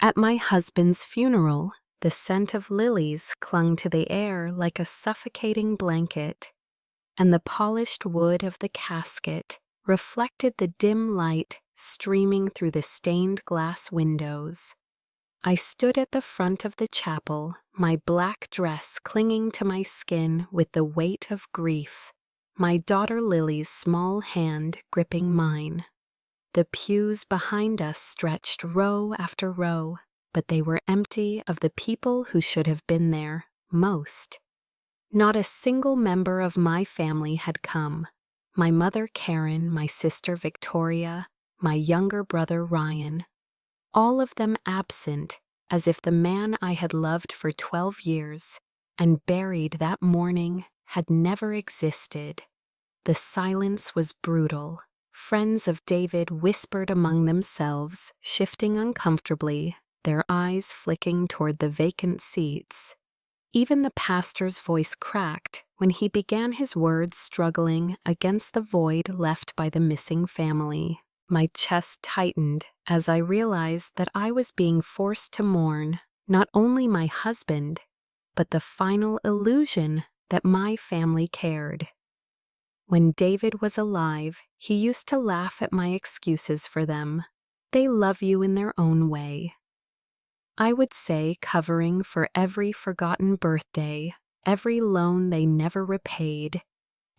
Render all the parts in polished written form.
At my husband's funeral, the scent of lilies clung to the air like a suffocating blanket, and the polished wood of the casket reflected the dim light streaming through the stained glass windows. I stood at the front of the chapel, my black dress clinging to my skin with the weight of grief, my daughter Lily's small hand gripping mine. The pews behind us stretched row after row, but they were empty of the people who should have been there most. Not a single member of my family had come. My mother Karen, my sister Victoria, my younger brother Ryan. All of them absent, as if the man I had loved for 12 years and buried that morning had never existed. The silence was brutal. Friends of David whispered among themselves, shifting uncomfortably, their eyes flicking toward the vacant seats. Even the pastor's voice cracked when he began his words, struggling against the void left by the missing family. My chest tightened as I realized that I was being forced to mourn not only my husband, but the final illusion that my family cared. When David was alive, he used to laugh at my excuses for them. They love you in their own way. I would say, covering for every forgotten birthday, every loan they never repaid,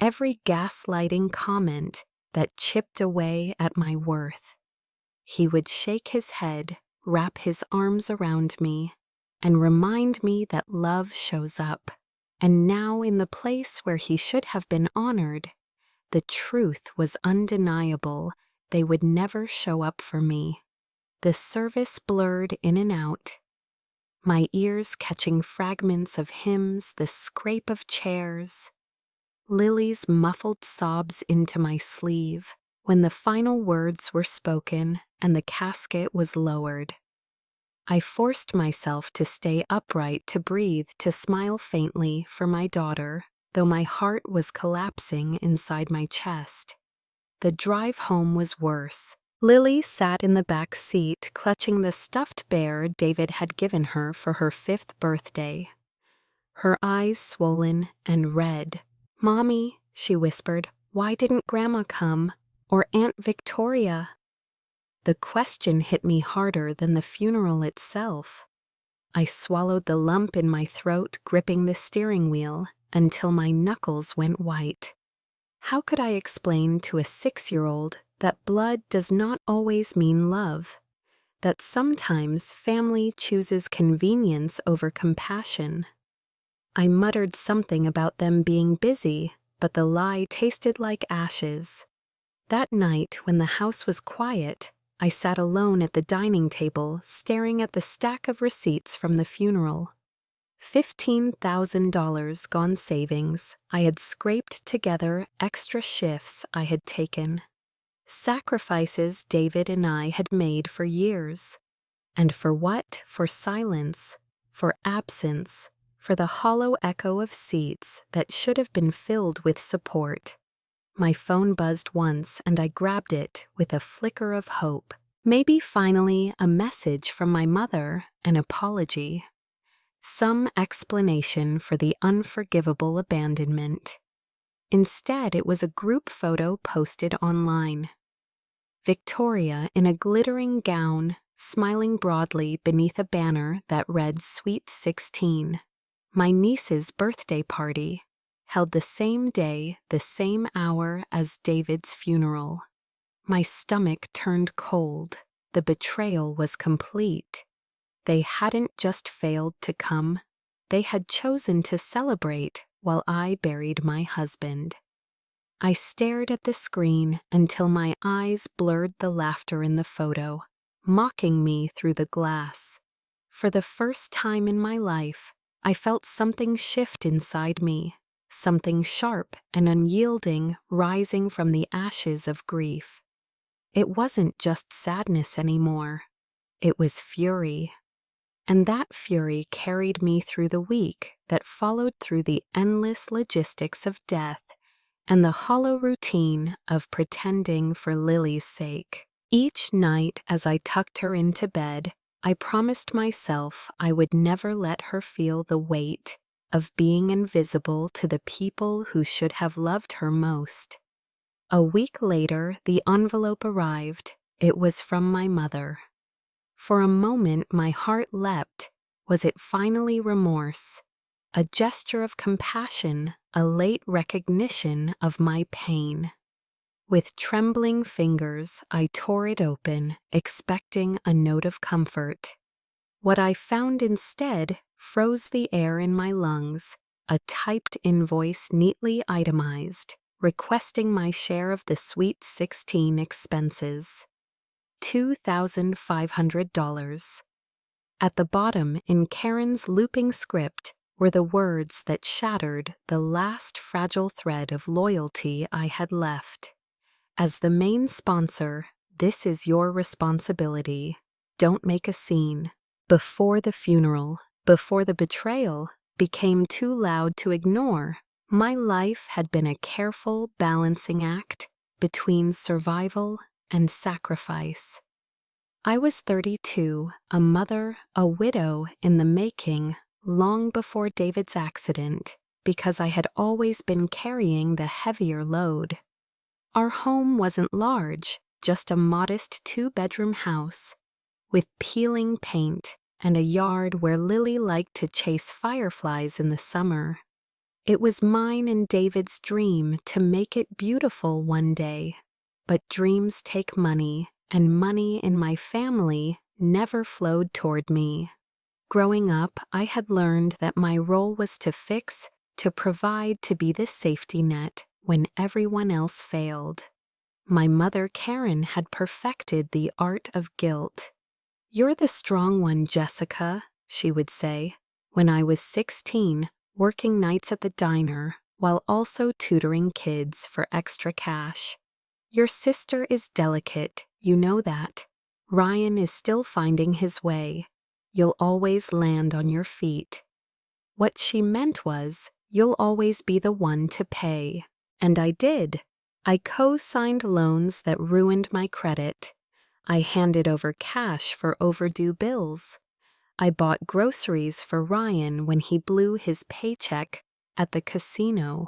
every gaslighting comment that chipped away at my worth. He would shake his head, wrap his arms around me, and remind me that love shows up. And now, in the place where he should have been honored, the truth was undeniable. They would never show up for me. The service blurred in and out, my ears catching fragments of hymns, the scrape of chairs, Lily's muffled sobs into my sleeve when the final words were spoken and the casket was lowered. I forced myself to stay upright, to breathe, to smile faintly for my daughter, though my heart was collapsing inside my chest. The drive home was worse. Lily sat in the back seat, clutching the stuffed bear David had given her for her 5th birthday. Her eyes swollen and red. "Mommy," she whispered, "why didn't Grandma come? Or Aunt Victoria?" The question hit me harder than the funeral itself. I swallowed the lump in my throat, gripping the steering wheel until my knuckles went white. How could I explain to a 6-year-old that blood does not always mean love, that sometimes family chooses convenience over compassion? I muttered something about them being busy, but the lie tasted like ashes. That night, when the house was quiet, I sat alone at the dining table, staring at the stack of receipts from the funeral. $15,000 gone savings. I had scraped together extra shifts I had taken. Sacrifices David and I had made for years. And for what? For silence, for absence, for the hollow echo of seats that should have been filled with support. My phone buzzed once and I grabbed it with a flicker of hope. Maybe finally a message from my mother, an apology. Some explanation for the unforgivable abandonment. Instead, it was a group photo posted online. Victoria in a glittering gown, smiling broadly beneath a banner that read Sweet 16. My niece's birthday party, held the same day, the same hour as David's funeral. My stomach turned cold. The betrayal was complete. They hadn't just failed to come, they had chosen to celebrate while I buried my husband. I stared at the screen until my eyes blurred the laughter in the photo, mocking me through the glass. For the first time in my life, I felt something shift inside me, something sharp and unyielding rising from the ashes of grief. It wasn't just sadness anymore. It was fury. And that fury carried me through the week that followed, through the endless logistics of death and the hollow routine of pretending for Lily's sake. Each night as I tucked her into bed, I promised myself I would never let her feel the weight of being invisible to the people who should have loved her most. A week later, the envelope arrived. It was from my mother. For a moment, my heart leapt. Was it finally remorse? A gesture of compassion, a late recognition of my pain. With trembling fingers, I tore it open, expecting a note of comfort. What I found instead froze the air in my lungs, a typed invoice neatly itemized, requesting my share of the Sweet 16 expenses. $2,500. At the bottom, in Karen's looping script, were the words that shattered the last fragile thread of loyalty I had left. As the main sponsor, this is your responsibility. Don't make a scene. Before the funeral, before the betrayal became too loud to ignore, my life had been a careful balancing act between survival and sacrifice. I was 32, a mother, a widow in the making, long before David's accident, because I had always been carrying the heavier load. Our home wasn't large, just a modest 2-bedroom house, with peeling paint and a yard where Lily liked to chase fireflies in the summer. It was mine and David's dream to make it beautiful one day, but dreams take money, and money in my family never flowed toward me. Growing up, I had learned that my role was to fix, to provide, to be the safety net when everyone else failed. My mother, Karen, had perfected the art of guilt. "You're the strong one, Jessica," she would say, when I was 16, working nights at the diner while also tutoring kids for extra cash. "Your sister is delicate, you know that. Ryan is still finding his way. You'll always land on your feet." What she meant was, you'll always be the one to pay. And I did. I co-signed loans that ruined my credit. I handed over cash for overdue bills. I bought groceries for Ryan when he blew his paycheck at the casino.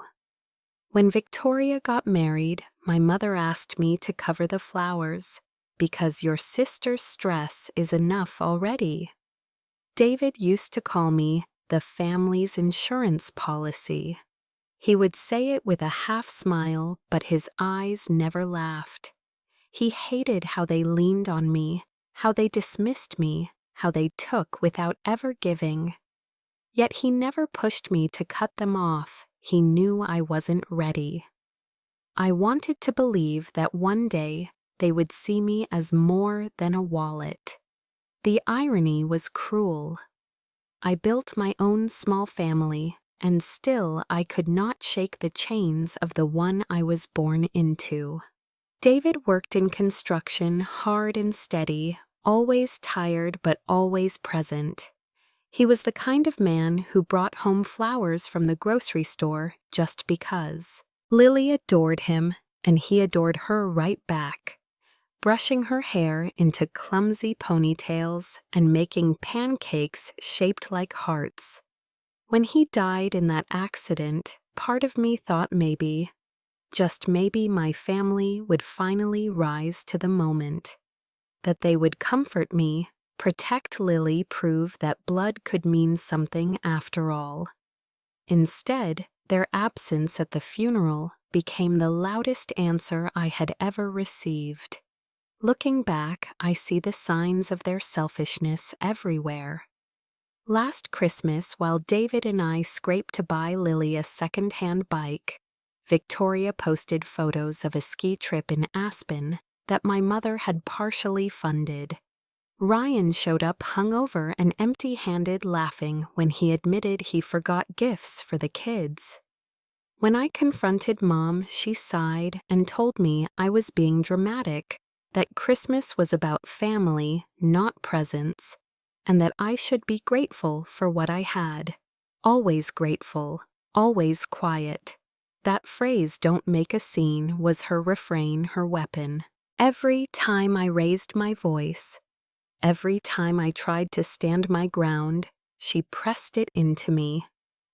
When Victoria got married, my mother asked me to cover the flowers, because your sister's stress is enough already. David used to call me the family's insurance policy. He would say it with a half smile, but his eyes never laughed. He hated how they leaned on me, how they dismissed me, how they took without ever giving. Yet he never pushed me to cut them off. He knew I wasn't ready. I wanted to believe that one day they would see me as more than a wallet. The irony was cruel. I built my own small family, and still I could not shake the chains of the one I was born into. David worked in construction, hard and steady, always tired but always present. He was the kind of man who brought home flowers from the grocery store just because. Lily adored him, and he adored her right back, brushing her hair into clumsy ponytails and making pancakes shaped like hearts. When he died in that accident, part of me thought maybe, just maybe, my family would finally rise to the moment. That they would comfort me, protect Lily, prove that blood could mean something after all. Instead, their absence at the funeral became the loudest answer I had ever received. Looking back, I see the signs of their selfishness everywhere. Last Christmas, while David and I scraped to buy Lily a second-hand bike, Victoria posted photos of a ski trip in Aspen that my mother had partially funded. Ryan showed up hungover and empty-handed, laughing when he admitted he forgot gifts for the kids. When I confronted Mom, she sighed and told me I was being dramatic, that Christmas was about family, not presents, and that I should be grateful for what I had. Always grateful, always quiet. That phrase, "don't make a scene," was her refrain, her weapon. Every time I raised my voice, Every time I tried to stand my ground, she pressed it into me,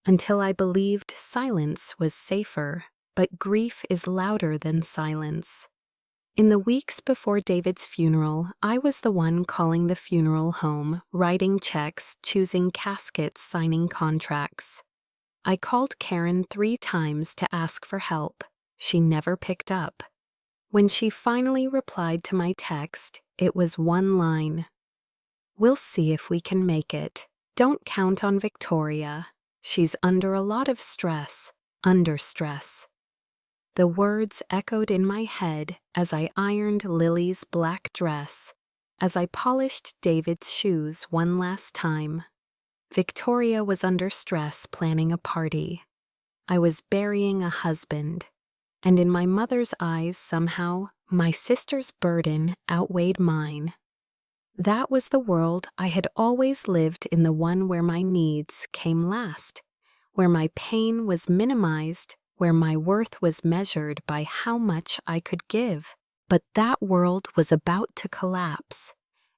until I believed silence was safer, but grief is louder than silence. In the weeks before David's funeral, I was the one calling the funeral home, writing checks, choosing caskets, signing contracts. I called Karen 3 times to ask for help. She never picked up. When she finally replied to my text, it was one line: "We'll see if we can make it. Don't count on Victoria. She's under a lot of stress, under stress." The words echoed in my head as I ironed Lily's black dress, as I polished David's shoes one last time. Victoria was under stress planning a party. I was burying a husband, and in my mother's eyes somehow, my sister's burden outweighed mine. That was the world I had always lived in, the one where my needs came last, where my pain was minimized, where my worth was measured by how much I could give. But that world was about to collapse,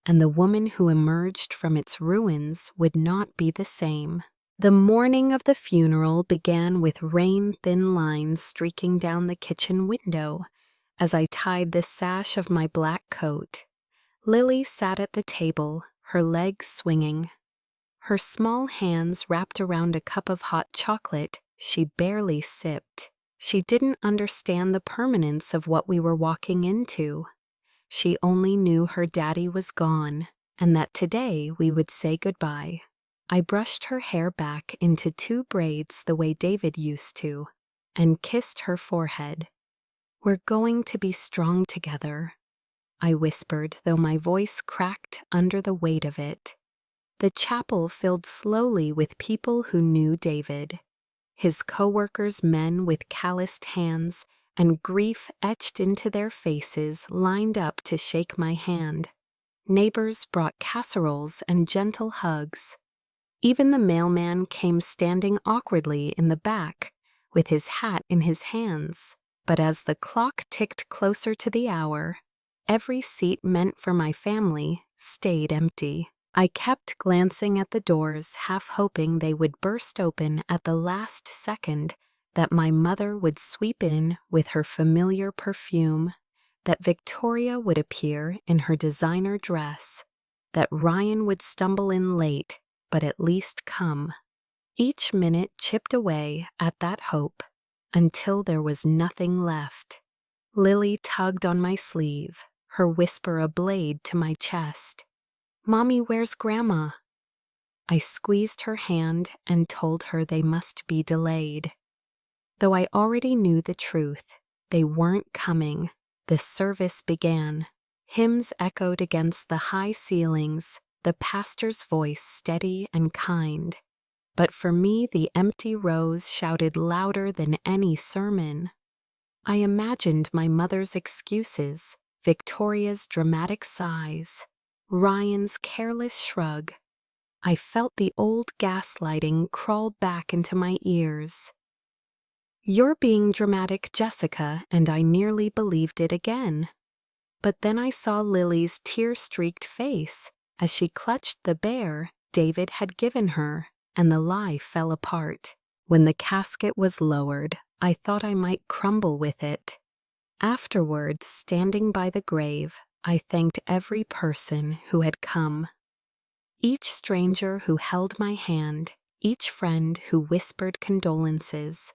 and the woman who emerged from its ruins would not be the same. The morning of the funeral began with rain-thin lines streaking down the kitchen window as I tied the sash of my black coat. Lily sat at the table, her legs swinging. Her small hands wrapped around a cup of hot chocolate she barely sipped. She didn't understand the permanence of what we were walking into. She only knew her daddy was gone, and that today we would say goodbye. I brushed her hair back into 2 braids the way David used to, and kissed her forehead. "We're going to be strong together," I whispered, though my voice cracked under the weight of it. The chapel filled slowly with people who knew David. His co-workers, men with calloused hands and grief etched into their faces, lined up to shake my hand. Neighbors brought casseroles and gentle hugs. Even the mailman came standing awkwardly in the back, with his hat in his hands. But as the clock ticked closer to the hour, every seat meant for my family stayed empty. I kept glancing at the doors, half hoping they would burst open at the last second, that my mother would sweep in with her familiar perfume, that Victoria would appear in her designer dress, that Ryan would stumble in late, but at least come. Each minute chipped away at that hope until there was nothing left. Lily tugged on my sleeve, her whisper a blade to my chest. "Mommy, where's Grandma?" I squeezed her hand and told her they must be delayed. Though I already knew the truth, they weren't coming. The service began. Hymns echoed against the high ceilings, the pastor's voice steady and kind. But for me, the empty rows shouted louder than any sermon. I imagined my mother's excuses, Victoria's dramatic sighs, Ryan's careless shrug. I felt the old gaslighting crawl back into my ears. "You're being dramatic, Jessica," and I nearly believed it again. But then I saw Lily's tear-streaked face as she clutched the bear David had given her, and the lie fell apart. When the casket was lowered, I thought I might crumble with it. Afterward, standing by the grave, I thanked every person who had come. Each stranger who held my hand, each friend who whispered condolences.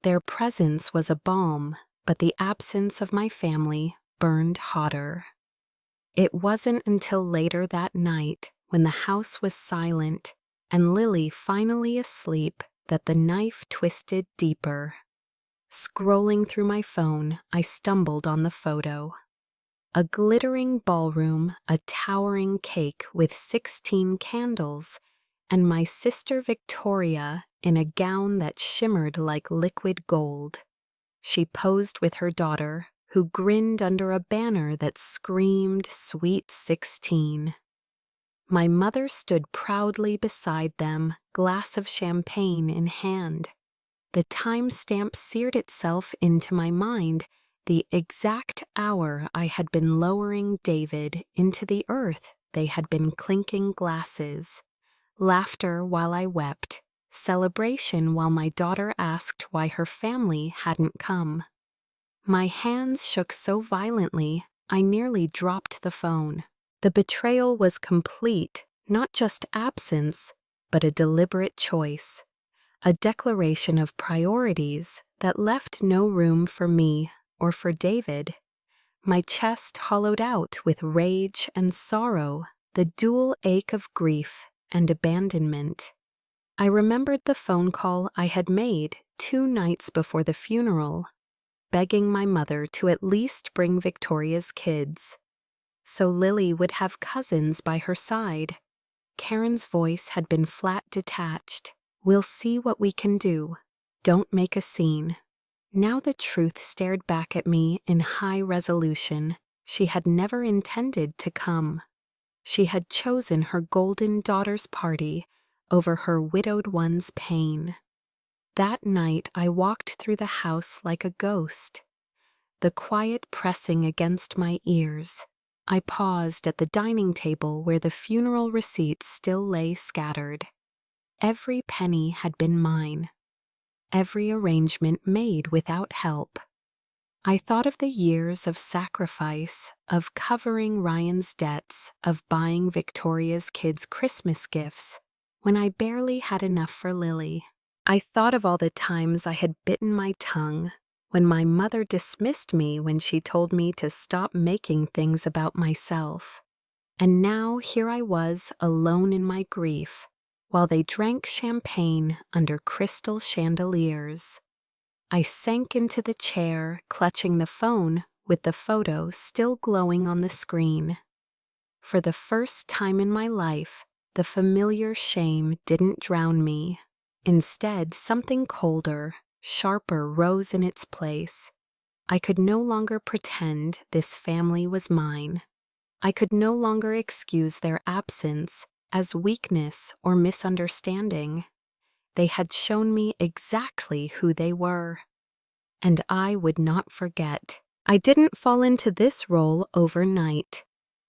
Their presence was a balm, but the absence of my family burned hotter. It wasn't until later that night, when the house was silent and Lily finally asleep, that the knife twisted deeper. Scrolling through my phone, I stumbled on the photo. A glittering ballroom, a towering cake with 16 candles, and my sister Victoria in a gown that shimmered like liquid gold. She posed with her daughter, who grinned under a banner that screamed Sweet 16. My mother stood proudly beside them, glass of champagne in hand. The timestamp seared itself into my mind, the exact hour I had been lowering David into the earth they had been clinking glasses, laughter while I wept, celebration while my daughter asked why her family hadn't come. My hands shook so violently, I nearly dropped the phone. The betrayal was complete, not just absence, but a deliberate choice, a declaration of priorities that left no room for me or for David. My chest hollowed out with rage and sorrow, the dual ache of grief and abandonment. I remembered the phone call I had made 2 nights before the funeral, begging my mother to at least bring Victoria's kids, so Lily would have cousins by her side. Karen's voice had been flat detached. "We'll see what we can do. Don't make a scene." Now the truth stared back at me in high resolution. She had never intended to come. She had chosen her golden daughter's party over her widowed one's pain. That night I walked through the house like a ghost, the quiet pressing against my ears. I paused at the dining table where the funeral receipts still lay scattered. Every penny had been mine, every arrangement made without help. I thought of the years of sacrifice, of covering Ryan's debts, of buying Victoria's kids Christmas gifts, when I barely had enough for Lily. I thought of all the times I had bitten my tongue, when my mother dismissed me when she told me to stop making things about myself. And now here I was alone in my grief, while they drank champagne under crystal chandeliers. I sank into the chair, clutching the phone with the photo still glowing on the screen. For the first time in my life, the familiar shame didn't drown me. Instead, something colder, sharper rose in its place. I could no longer pretend this family was mine. I could no longer excuse their absence as weakness or misunderstanding. They had shown me exactly who they were, and I would not forget. I didn't fall into this role overnight.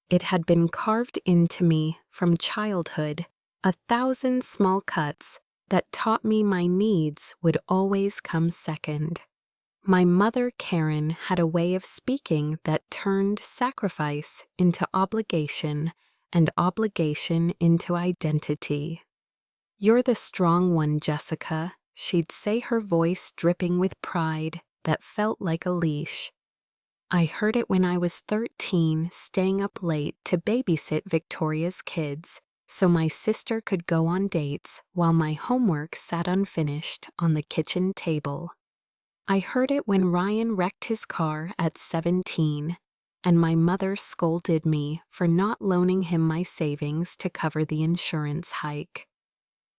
It had been carved into me from childhood, 1,000 small cuts that taught me my needs would always come second. My mother, Karen, had a way of speaking that turned sacrifice into obligation and obligation into identity. "You're the strong one, Jessica," she'd say, her voice dripping with pride that felt like a leash. I heard it when I was 13, staying up late to babysit Victoria's kids, so my sister could go on dates while my homework sat unfinished on the kitchen table. I heard it when Ryan wrecked his car at 17, and my mother scolded me for not loaning him my savings to cover the insurance hike.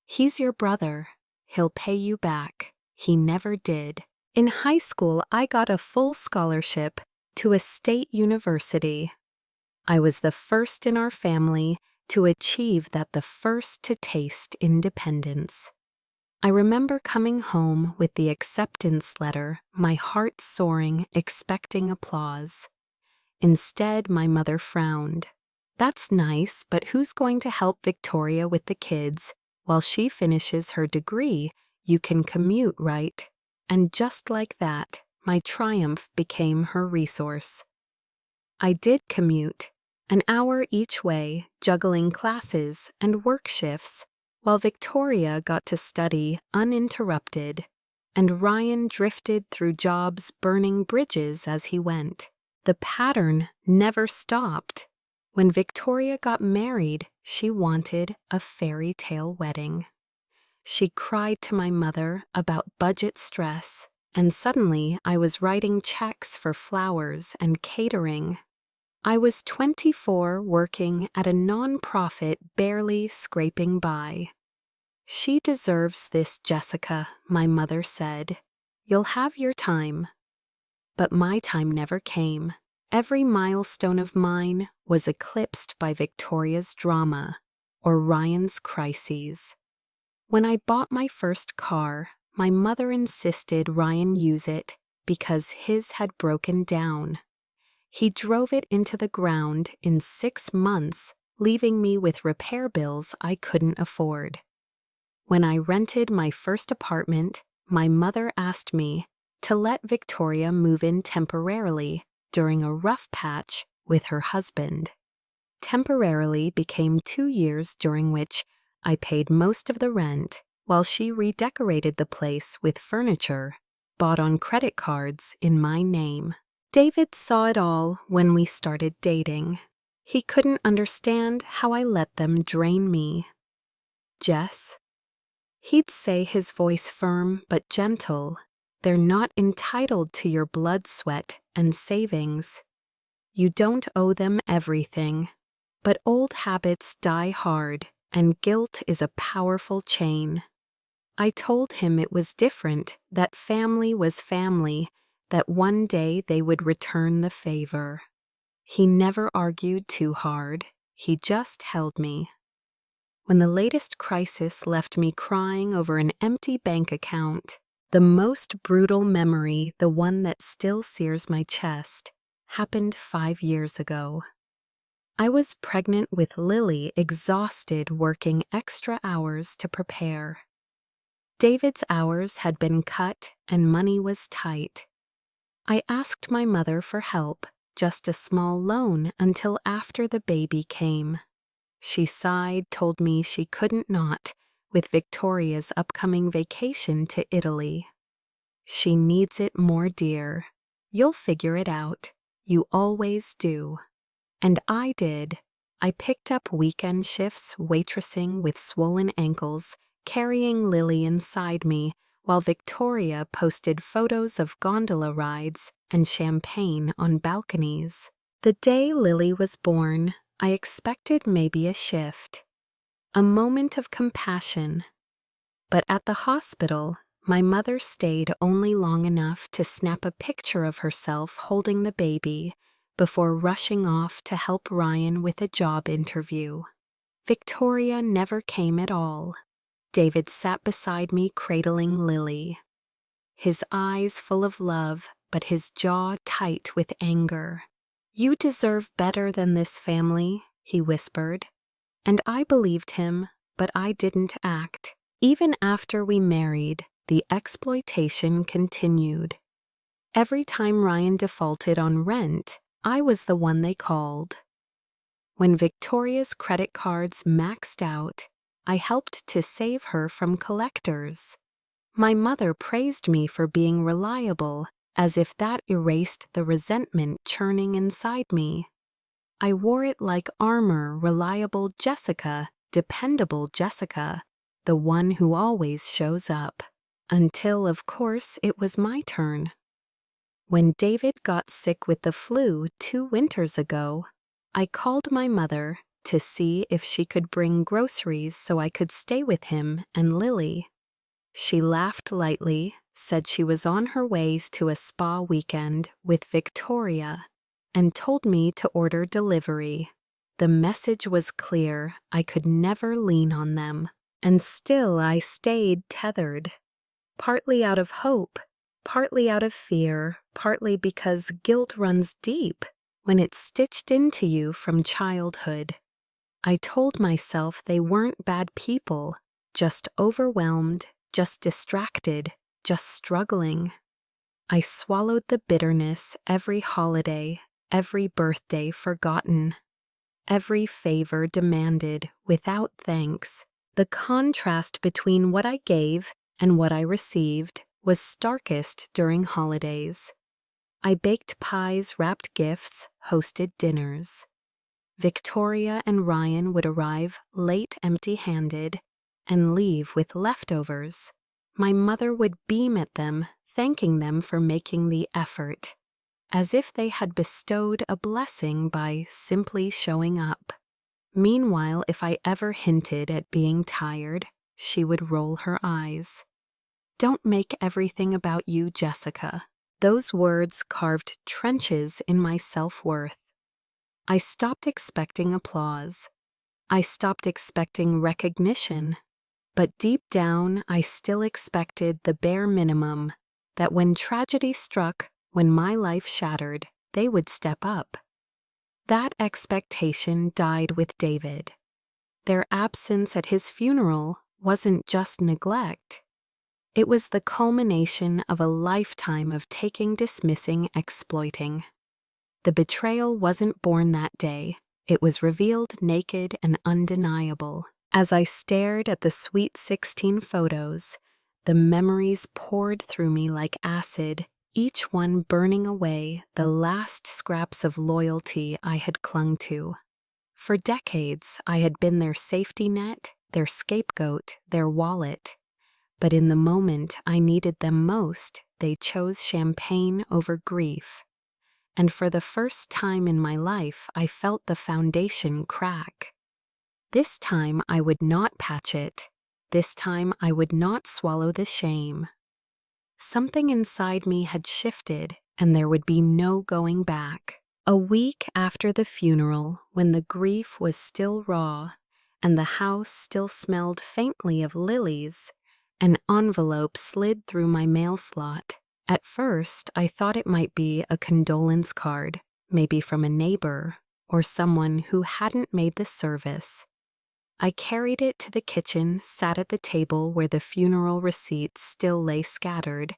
"He's your brother. He'll pay you back." He never did. In high school, I got a full scholarship to a state university. I was the first in our family to achieve that, the first to taste independence. I remember coming home with the acceptance letter, my heart soaring, expecting applause. Instead, my mother frowned. "That's nice, but who's going to help Victoria with the kids? While she finishes her degree, you can commute, right?" And just like that, my triumph became her resource. I did commute, an hour each way, juggling classes and work shifts, while Victoria got to study uninterrupted, and Ryan drifted through jobs burning bridges as he went. The pattern never stopped. When Victoria got married, she wanted a fairy tale wedding. She cried to my mother about budget stress, and suddenly I was writing checks for flowers and catering. I was 24, working at a non-profit, barely scraping by. "She deserves this, Jessica," my mother said. "You'll have your time." But my time never came. Every milestone of mine was eclipsed by Victoria's drama or Ryan's crises. When I bought my first car, my mother insisted Ryan use it because his had broken down. He drove it into the ground in 6 months leaving me with repair bills I couldn't afford. When I rented my first apartment, my mother asked me to let Victoria move in temporarily during a rough patch with her husband. Temporarily became 2 years, during which I paid most of the rent while she redecorated the place with furniture bought on credit cards in my name. David saw it all when we started dating. He couldn't understand how I let them drain me. "Jess," he'd say, his voice firm but gentle, "they're not entitled to your blood, sweat, and savings. You don't owe them everything. But old habits die hard, and guilt is a powerful chain." I told him it was different, that family was family, that one day they would return the favor. He never argued too hard. He just held me. When the latest crisis left me crying over an empty bank account, the most brutal memory, the one that still sears my chest, happened 5 years ago. I was pregnant with Lily, exhausted, working extra hours to prepare. David's hours had been cut and money was tight. I asked my mother for help, just a small loan until after the baby came. She sighed, told me she couldn't not, with Victoria's upcoming vacation to Italy. "She needs it more, dear. You'll figure it out. You always do." And I did. I picked up weekend shifts waitressing with swollen ankles, carrying Lily inside me, while Victoria posted photos of gondola rides and champagne on balconies. The day Lily was born, I expected maybe a shift, a moment of compassion. But at the hospital, my mother stayed only long enough to snap a picture of herself holding the baby before rushing off to help Ryan with a job interview. Victoria never came at all. David sat beside me cradling Lily, his eyes full of love, but his jaw tight with anger. "You deserve better than this, family," he whispered. And I believed him, but I didn't act. Even after we married, the exploitation continued. Every time Ryan defaulted on rent, I was the one they called. When Victoria's credit cards maxed out, I helped to save her from collectors. My mother praised me for being reliable, as if that erased the resentment churning inside me. I wore it like armor, reliable Jessica, dependable Jessica, the one who always shows up. Until, of course, it was my turn. When David got sick with the flu 2 winters ago, I called my mother to see if she could bring groceries so I could stay with him and Lily. She laughed lightly, said she was on her way to a spa weekend with Victoria, and told me to order delivery. The message was clear: I could never lean on them, and still I stayed tethered. Partly out of hope, partly out of fear, partly because guilt runs deep when it's stitched into you from childhood. I told myself they weren't bad people, just overwhelmed, just distracted, just struggling. I swallowed the bitterness every holiday, every birthday forgotten, every favor demanded without thanks. The contrast between what I gave and what I received was starkest during holidays. I baked pies, wrapped gifts, hosted dinners. Victoria and Ryan would arrive late empty-handed and leave with leftovers. My mother would beam at them, thanking them for making the effort, as if they had bestowed a blessing by simply showing up. Meanwhile, if I ever hinted at being tired, she would roll her eyes. "Don't make everything about you, Jessica." Those words carved trenches in my self-worth. I stopped expecting applause. I stopped expecting recognition. But deep down, I still expected the bare minimum, that when tragedy struck, when my life shattered, they would step up. That expectation died with David. Their absence at his funeral wasn't just neglect. It was the culmination of a lifetime of taking, dismissing, exploiting. The betrayal wasn't born that day. It was revealed naked and undeniable. As I stared at the Sweet 16 photos, the memories poured through me like acid, each one burning away the last scraps of loyalty I had clung to. For decades, I had been their safety net, their scapegoat, their wallet. But in the moment I needed them most, they chose champagne over grief. And for the first time in my life, I felt the foundation crack. This time I would not patch it. This time I would not swallow the shame. Something inside me had shifted, and there would be no going back. A week after the funeral, when the grief was still raw, and the house still smelled faintly of lilies, an envelope slid through my mail slot. At first, I thought it might be a condolence card, maybe from a neighbor, or someone who hadn't made the service. I carried it to the kitchen, sat at the table where the funeral receipts still lay scattered,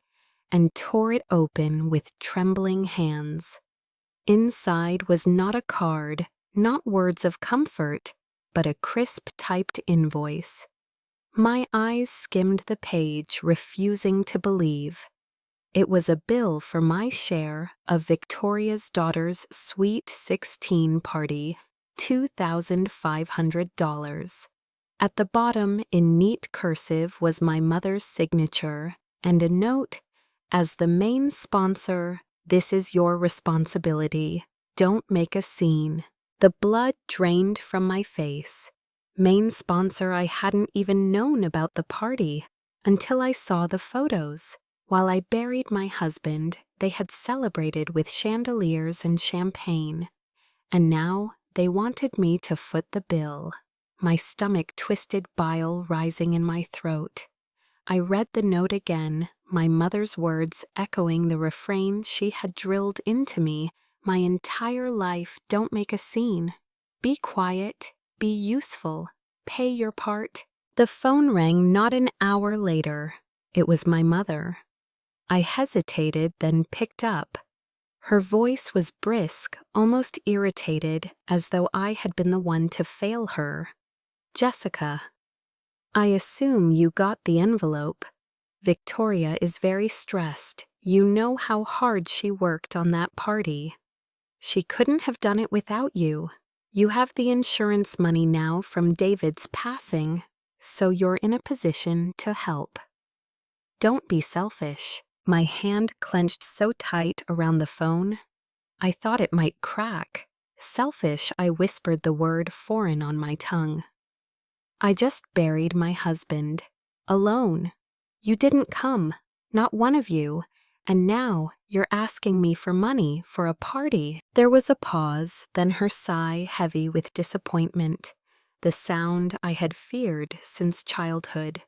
and tore it open with trembling hands. Inside was not a card, not words of comfort, but a crisp typed invoice. My eyes skimmed the page, refusing to believe. It was a bill for my share of Victoria's daughter's Sweet 16 party, $2,500. At the bottom, in neat cursive, was my mother's signature, and a note, "As the main sponsor, this is your responsibility. Don't make a scene." The blood drained from my face. Main sponsor, I hadn't even known about the party until I saw the photos. While I buried my husband, they had celebrated with chandeliers and champagne. And now they wanted me to foot the bill. My stomach twisted, bile rising in my throat. I read the note again, my mother's words echoing the refrain she had drilled into me my entire life: don't make a scene. Be quiet, be useful, pay your part. The phone rang not an hour later. It was my mother. I hesitated, then picked up. Her voice was brisk, almost irritated, as though I had been the one to fail her. "Jessica, I assume you got the envelope. Victoria is very stressed. You know how hard she worked on that party. She couldn't have done it without you. You have the insurance money now from David's passing, so you're in a position to help. Don't be selfish." My hand clenched so tight around the phone, I thought it might crack. Selfish, I whispered the word foreign on my tongue. "I just buried my husband. Alone. You didn't come, not one of you, and now you're asking me for money for a party." There was a pause, then her sigh heavy with disappointment, the sound I had feared since childhood.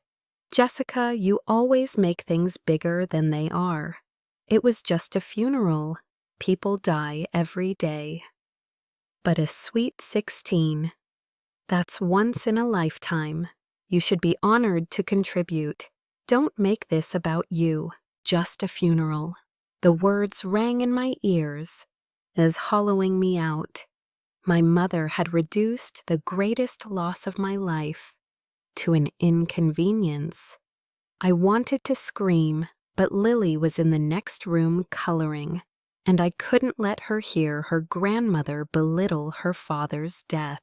"Jessica, you always make things bigger than they are. It was just a funeral. People die every day. But a Sweet 16. That's once in a lifetime. You should be honored to contribute. Don't make this about you. Just a funeral." The words rang in my ears, as hollowing me out. My mother had reduced the greatest loss of my life to an inconvenience. I wanted to scream, but Lily was in the next room coloring, and I couldn't let her hear her grandmother belittle her father's death.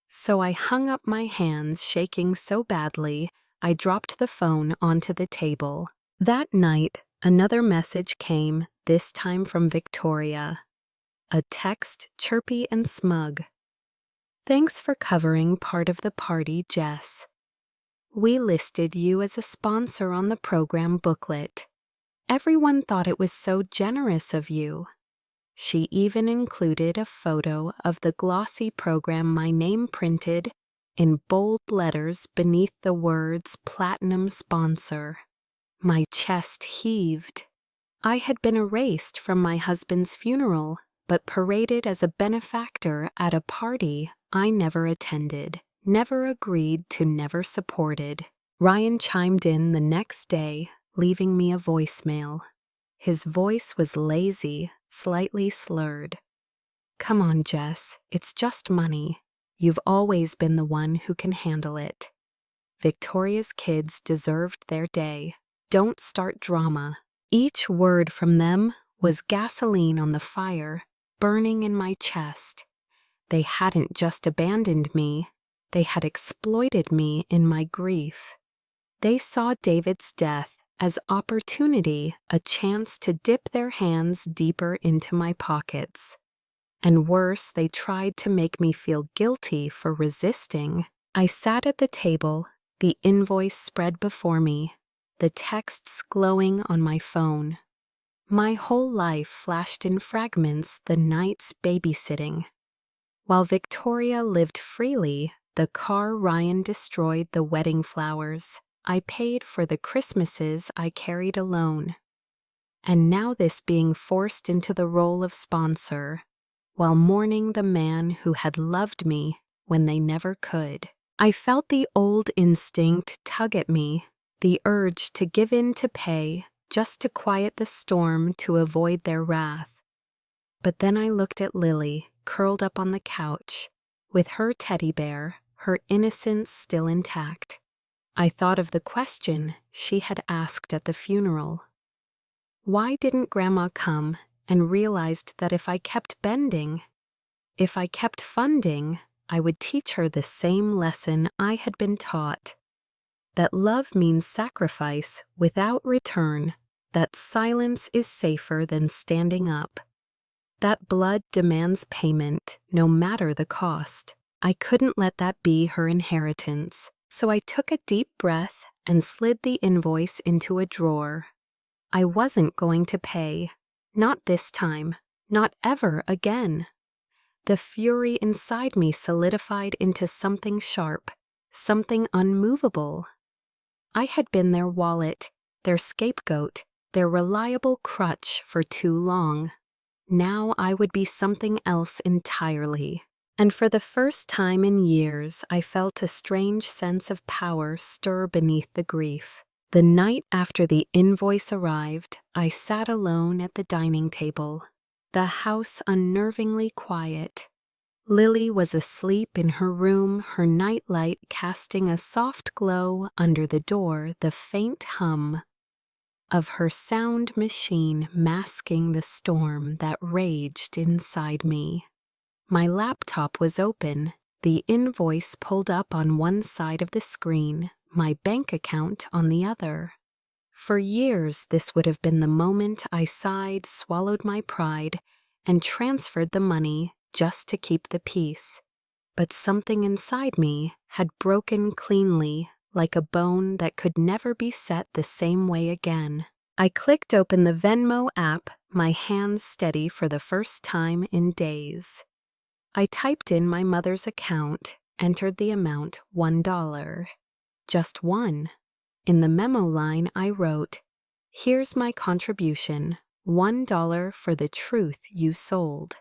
So I hung up my hands, shaking so badly I dropped the phone onto the table. That night, another message came, this time from Victoria. A text, chirpy and smug. "Thanks for covering part of the party, Jess. We listed you as a sponsor on the program booklet. Everyone thought it was so generous of you." She even included a photo of the glossy program, my name printed in bold letters beneath the words "Platinum Sponsor." My chest heaved. I had been erased from my husband's funeral, but paraded as a benefactor at a party I never attended, never agreed to, never supported. Ryan chimed in the next day, leaving me a voicemail. His voice was lazy, slightly slurred. "Come on, Jess, it's just money. You've always been the one who can handle it. Victoria's kids deserved their day. Don't start drama." Each word from them was gasoline on the fire, burning in my chest. They hadn't just abandoned me, they had exploited me in my grief. They saw David's death as opportunity, a chance to dip their hands deeper into my pockets. And worse, they tried to make me feel guilty for resisting. I sat at the table, the invoice spread before me, the texts glowing on my phone. My whole life flashed in fragments, the nights babysitting. While Victoria lived freely, the car Ryan destroyed, the wedding flowers I paid for, the Christmases I carried alone. And now this being forced into the role of sponsor, while mourning the man who had loved me when they never could. I felt the old instinct tug at me, the urge to give in, to pay, just to quiet the storm, to avoid their wrath. But then I looked at Lily, curled up on the couch, with her teddy bear, her innocence still intact. I thought of the question she had asked at the funeral. Why didn't Grandma come? And realized that if I kept bending, if I kept funding, I would teach her the same lesson I had been taught. That love means sacrifice without return, that silence is safer than standing up, that blood demands payment no matter the cost. I couldn't let that be her inheritance, so I took a deep breath and slid the invoice into a drawer. I wasn't going to pay. Not this time, not ever again. The fury inside me solidified into something sharp, something unmovable. I had been their wallet, their scapegoat, their reliable crutch for too long. Now I would be something else entirely. And for the first time in years, I felt a strange sense of power stir beneath the grief. The night after the invoice arrived, I sat alone at the dining table, the house unnervingly quiet. Lily was asleep in her room, her nightlight casting a soft glow under the door, the faint hum of her sound machine masking the storm that raged inside me. My laptop was open, the invoice pulled up on one side of the screen, my bank account on the other. For years, this would have been the moment I sighed, swallowed my pride, and transferred the money just to keep the peace. But something inside me had broken cleanly, like a bone that could never be set the same way again. I clicked open the Venmo app, my hands steady for the first time in days. I typed in my mother's account, entered the amount, $1. Just one. In the memo line I wrote, "Here's my contribution, $1 for the truth you sold."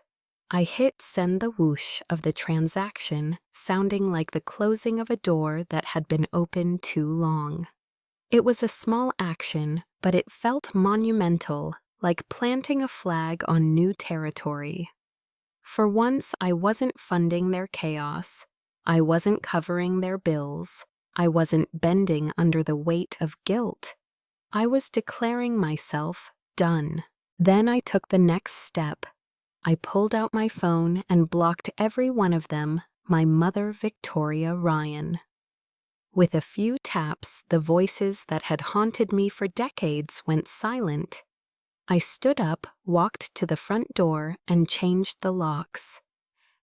I hit send, the whoosh of the transaction sounding like the closing of a door that had been open too long. It was a small action, but it felt monumental, like planting a flag on new territory. For once, I wasn't funding their chaos. I wasn't covering their bills. I wasn't bending under the weight of guilt. I was declaring myself done. Then I took the next step. I pulled out my phone and blocked every one of them, my mother, Victoria Ryan. With a few taps, the voices that had haunted me for decades went silent. I stood up, walked to the front door, and changed the locks.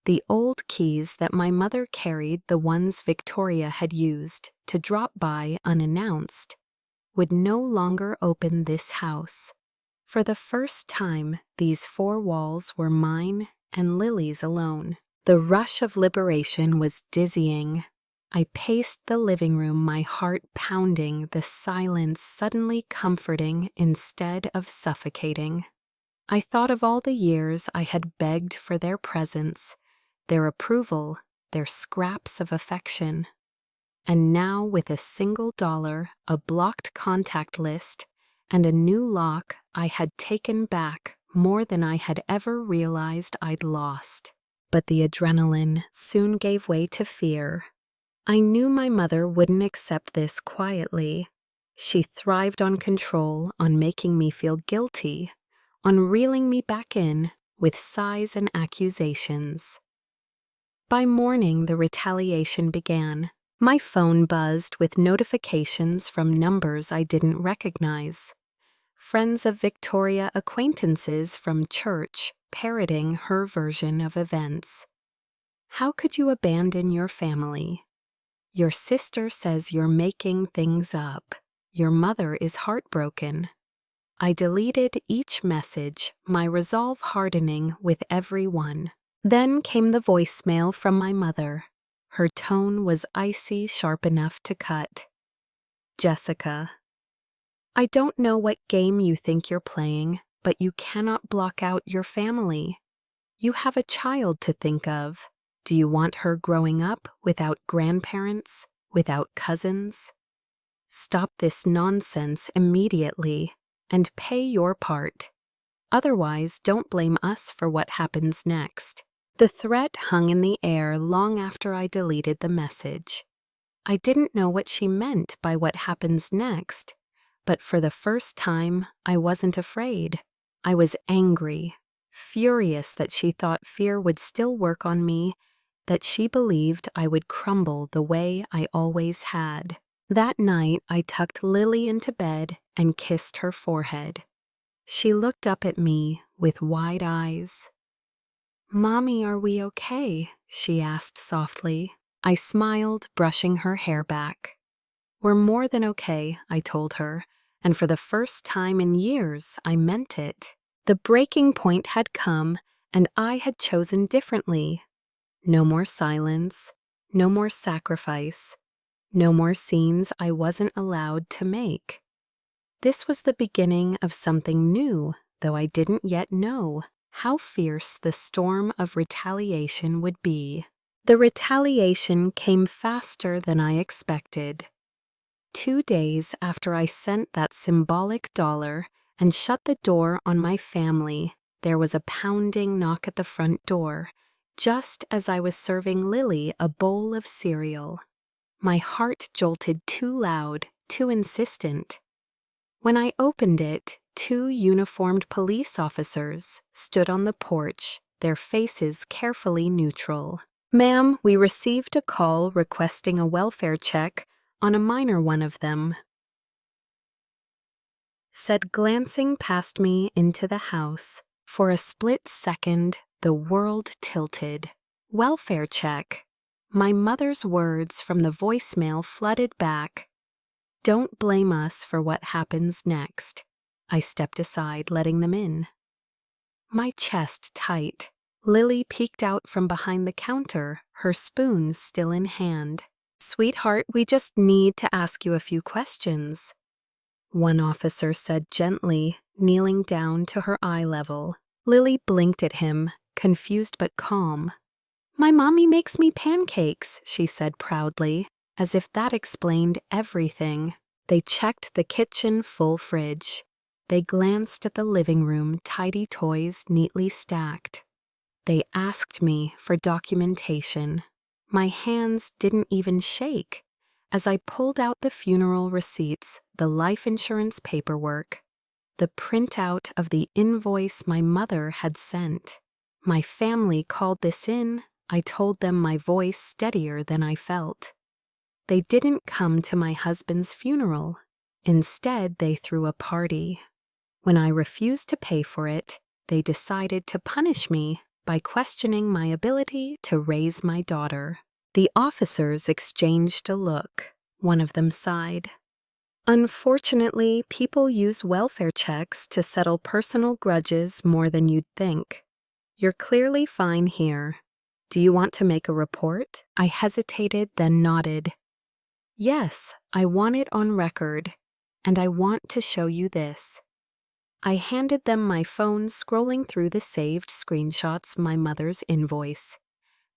The old keys that my mother carried, the ones Victoria had used to drop by unannounced, would no longer open this house. For the first time, these four walls were mine and Lily's alone. The rush of liberation was dizzying. I paced the living room, my heart pounding, the silence suddenly comforting instead of suffocating. I thought of all the years I had begged for their presence, their approval, their scraps of affection. And now, with a single dollar, a blocked contact list, and a new lock, I had taken back more than I had ever realized I'd lost. But the adrenaline soon gave way to fear. I knew my mother wouldn't accept this quietly. She thrived on control, on making me feel guilty, on reeling me back in with sighs and accusations. By morning, the retaliation began. My phone buzzed with notifications from numbers I didn't recognize. Friends of Victoria, acquaintances from church, parroting her version of events. How could you abandon your family? Your sister says you're making things up. Your mother is heartbroken. I deleted each message, my resolve hardening with every one. Then came the voicemail from my mother. Her tone was icy, sharp enough to cut. Jessica, I don't know what game you think you're playing, but you cannot block out your family. You have a child to think of. Do you want her growing up without grandparents, without cousins? Stop this nonsense immediately and pay your part. Otherwise, don't blame us for what happens next. The threat hung in the air long after I deleted the message. I didn't know what she meant by what happens next, but for the first time, I wasn't afraid. I was angry, furious that she thought fear would still work on me, that she believed I would crumble the way I always had. That night, I tucked Lily into bed and kissed her forehead. She looked up at me with wide eyes. "Mommy, are we okay?" she asked softly. I smiled, brushing her hair back. "We're more than okay," I told her, and for the first time in years, I meant it. The breaking point had come, and I had chosen differently. No more silence, no more sacrifice, no more scenes I wasn't allowed to make. This was the beginning of something new, though I didn't yet know how fierce the storm of retaliation would be. The retaliation came faster than I expected. 2 days after I sent that symbolic dollar and shut the door on my family, there was a pounding knock at the front door, just as I was serving Lily a bowl of cereal. My heart jolted too loud, too insistent. When I opened it, 2 uniformed police officers stood on the porch, their faces carefully neutral. "Ma'am, we received a call requesting a welfare check on a minor one of them," said, glancing past me into the house. For a split second, the world tilted. Welfare check. My mother's words from the voicemail flooded back. "Don't blame us for what happens next." I stepped aside, letting them in. My chest tight. Lily peeked out from behind the counter, her spoon still in hand. "Sweetheart, we just need to ask you a few questions," one officer said gently, kneeling down to her eye level. Lily blinked at him, confused but calm. "My mommy makes me pancakes," she said proudly, as if that explained everything. They checked the kitchen full fridge. They glanced at the living room, tidy toys neatly stacked. They asked me for documentation. My hands didn't even shake as I pulled out the funeral receipts, the life insurance paperwork, the printout of the invoice my mother had sent. My family called this in. I told them, my voice steadier than I felt. They didn't come to my husband's funeral. Instead, they threw a party. When I refused to pay for it, they decided to punish me by questioning my ability to raise my daughter. The officers exchanged a look. One of them sighed. "Unfortunately, people use welfare checks to settle personal grudges more than you'd think. You're clearly fine here. Do you want to make a report?" I hesitated, then nodded. "Yes, I want it on record, and I want to show you this." I handed them my phone, scrolling through the saved screenshots, my mother's invoice,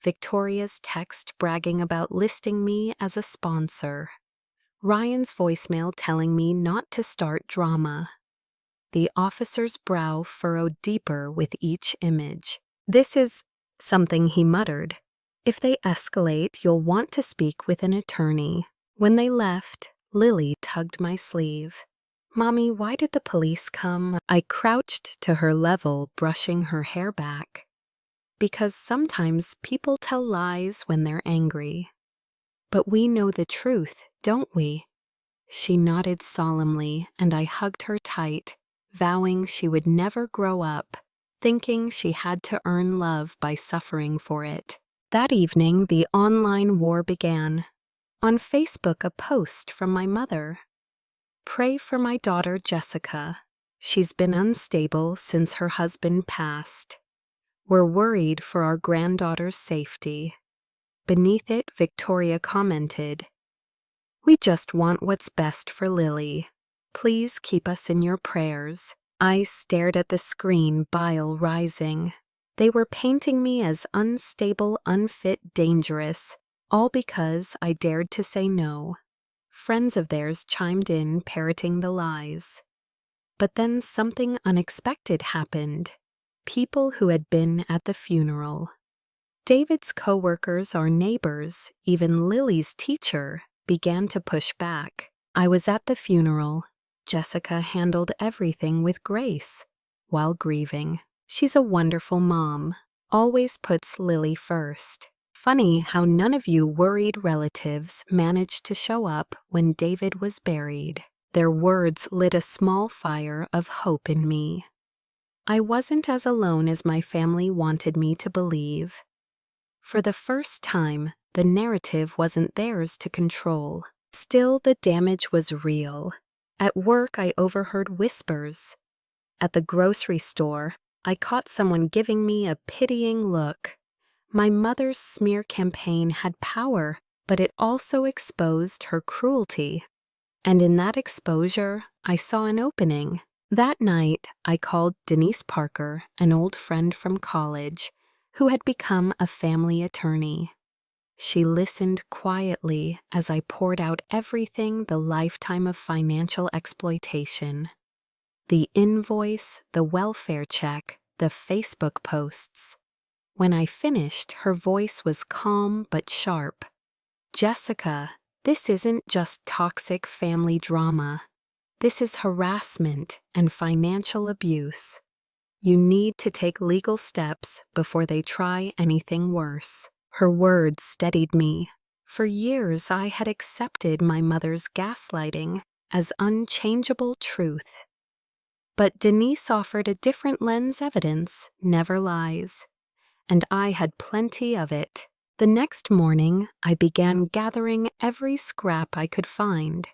Victoria's text bragging about listing me as a sponsor, Ryan's voicemail telling me not to start drama. The officer's brow furrowed deeper with each image. "This is something," he muttered. "If they escalate, you'll want to speak with an attorney." When they left, Lily tugged my sleeve. "Mommy, why did the police come?" I crouched to her level, brushing her hair back. "Because sometimes people tell lies when they're angry. But we know the truth, don't we?" She nodded solemnly, and I hugged her tight, vowing she would never grow up, thinking she had to earn love by suffering for it. That evening, the online war began. On Facebook, a post from my mother. "Pray for my daughter Jessica. She's been unstable since her husband passed. We're worried for our granddaughter's safety." Beneath it, Victoria commented, "We just want what's best for Lily. Please keep us in your prayers." I stared at the screen, bile rising. They were painting me as unstable, unfit, dangerous, all because I dared to say no. Friends of theirs chimed in, parroting the lies. But then something unexpected happened. People who had been at the funeral. David's co-workers, our neighbors, even Lily's teacher, began to push back. I was at the funeral. Jessica handled everything with grace while grieving. She's a wonderful mom, always puts Lily first. Funny how none of you worried relatives managed to show up when David was buried. Their words lit a small fire of hope in me. I wasn't as alone as my family wanted me to believe. For the first time, the narrative wasn't theirs to control. Still, the damage was real. At work, I overheard whispers. At the grocery store, I caught someone giving me a pitying look. My mother's smear campaign had power, but it also exposed her cruelty. And in that exposure, I saw an opening. That night, I called Denise Parker, an old friend from college, who had become a family attorney. She listened quietly as I poured out everything, the lifetime of financial exploitation. The invoice, the welfare check, the Facebook posts. When I finished, her voice was calm but sharp. "Jessica, this isn't just toxic family drama. This is harassment and financial abuse. You need to take legal steps before they try anything worse." Her words steadied me. For years, I had accepted my mother's gaslighting as unchangeable truth. But Denise offered a different lens. Evidence never lies. And I had plenty of it. The next morning, I began gathering every scrap I could find.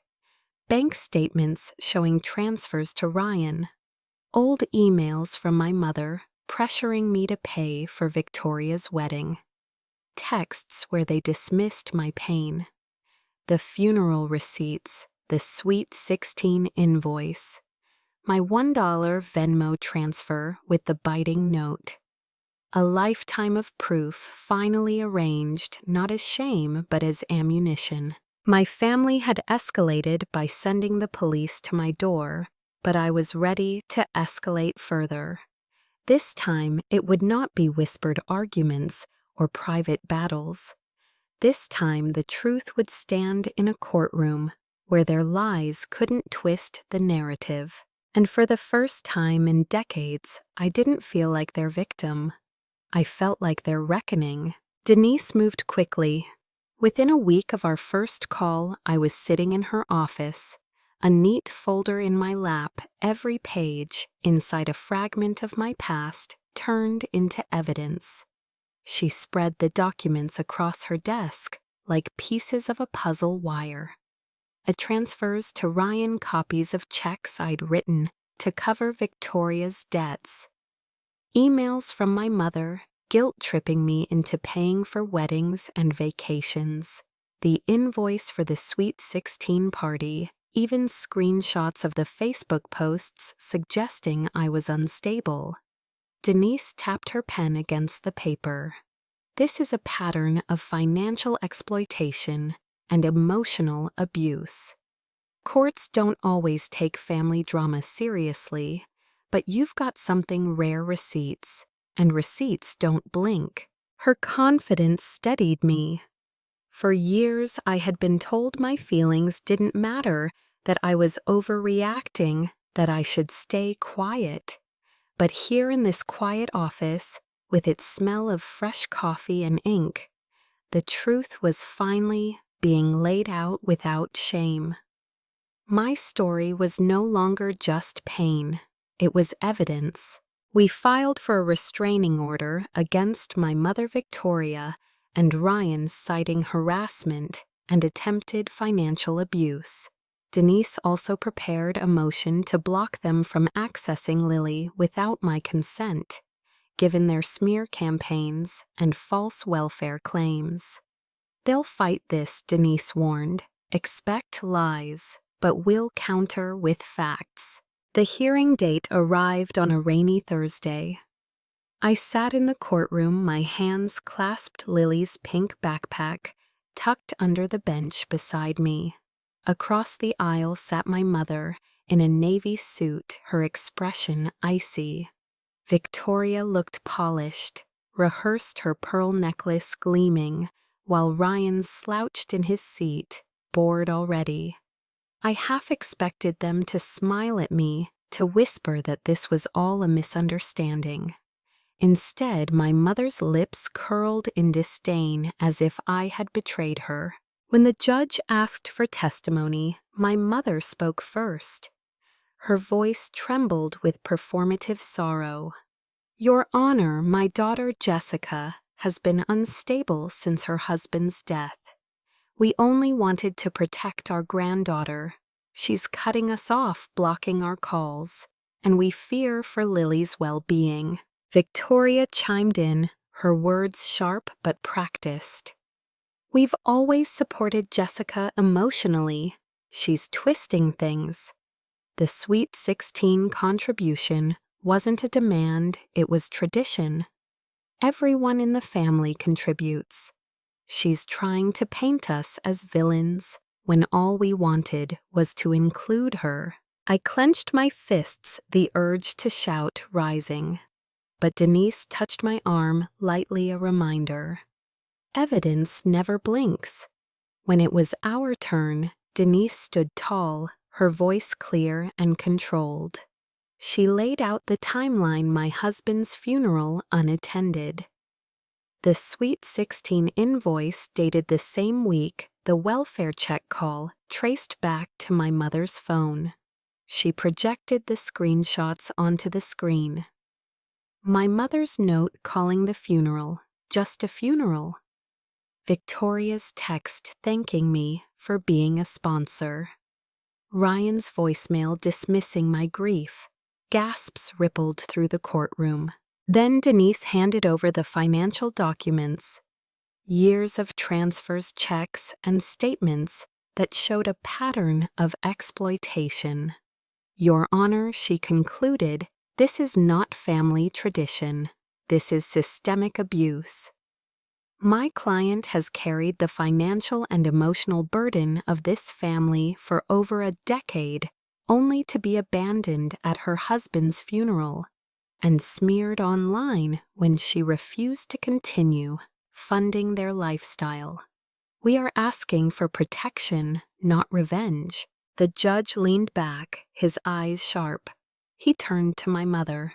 Bank statements showing transfers to Ryan. Old emails from my mother pressuring me to pay for Victoria's wedding. Texts where they dismissed my pain. The funeral receipts, the Sweet 16 invoice. My $1 Venmo transfer with the biting note. A lifetime of proof finally arranged, not as shame, but as ammunition. My family had escalated by sending the police to my door, but I was ready to escalate further. This time, it would not be whispered arguments or private battles. This time, the truth would stand in a courtroom where their lies couldn't twist the narrative. And for the first time in decades, I didn't feel like their victim. I felt like their reckoning. Denise moved quickly. Within a week of our first call, I was sitting in her office, a neat folder in my lap, every page inside a fragment of my past turned into evidence. She spread the documents across her desk like pieces of a puzzle wire. Transfers to Ryan, copies of checks I'd written to cover Victoria's debts. Emails from my mother, guilt-tripping me into paying for weddings and vacations. The invoice for the Sweet 16 party, even screenshots of the Facebook posts suggesting I was unstable. Denise tapped her pen against the paper. This is a pattern of financial exploitation and emotional abuse. Courts don't always take family drama seriously, but you've got something rare: receipts, and receipts don't blink. Her confidence steadied me. For years, I had been told my feelings didn't matter, that I was overreacting, that I should stay quiet. But here in this quiet office, with its smell of fresh coffee and ink, the truth was finally being laid out without shame. My story was no longer just pain, it was evidence. We filed for a restraining order against my mother Victoria and Ryan, citing harassment and attempted financial abuse. Denise also prepared a motion to block them from accessing Lily without my consent, given their smear campaigns and false welfare claims. They'll fight this, Denise warned. Expect lies, but we'll counter with facts. The hearing date arrived on a rainy Thursday. I sat in the courtroom, my hands clasped Lily's pink backpack, tucked under the bench beside me. Across the aisle sat my mother, in a navy suit, her expression icy. Victoria looked polished, rehearsed, her pearl necklace gleaming, while Ryan slouched in his seat, bored already. I half expected them to smile at me, to whisper that this was all a misunderstanding. Instead, my mother's lips curled in disdain, as if I had betrayed her. When the judge asked for testimony, my mother spoke first. Her voice trembled with performative sorrow. "Your Honor, my daughter Jessica has been unstable since her husband's death. We only wanted to protect our granddaughter. She's cutting us off, blocking our calls, and we fear for Lily's well-being." Victoria chimed in, her words sharp but practiced. "We've always supported Jessica emotionally. She's twisting things." The Sweet 16 contribution wasn't a demand, it was tradition. Everyone in the family contributes. She's trying to paint us as villains, when all we wanted was to include her. I clenched my fists, the urge to shout rising. But Denise touched my arm, lightly, a reminder. Evidence never blinks. When it was our turn, Denise stood tall, her voice clear and controlled. She laid out the timeline: my husband's funeral unattended. The Sweet 16 invoice dated the same week, the welfare check call traced back to my mother's phone. She projected the screenshots onto the screen. My mother's note calling the funeral just a funeral. Victoria's text thanking me for being a sponsor. Ryan's voicemail dismissing my grief. Gasps rippled through the courtroom. Then Denise handed over the financial documents. Years of transfers, checks, and statements that showed a pattern of exploitation. "Your Honor," she concluded, "this is not family tradition. This is systemic abuse. My client has carried the financial and emotional burden of this family for over a decade, only to be abandoned at her husband's funeral and smeared online when she refused to continue funding their lifestyle. We are asking for protection, not revenge." The judge leaned back, his eyes sharp. He turned to my mother.